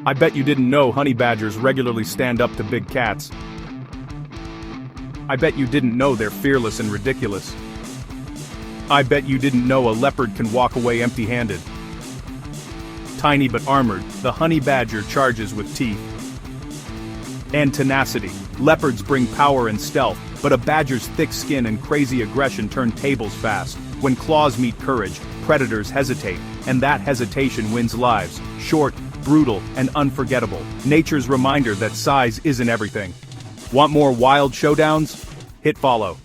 I bet you didn't know honey badgers regularly stand up to big cats. I bet you didn't know they're fearless and ridiculous. I bet you didn't know a leopard can walk away empty-handed. Tiny but armored, the honey badger charges with teeth and tenacity. Leopards bring power and stealth, but a badger's thick skin and crazy aggression turn tables fast. When claws meet courage, predators hesitate, and that hesitation wins lives. Short, brutal, and unforgettable. Nature's reminder that size isn't everything. Want more wild showdowns? Hit follow.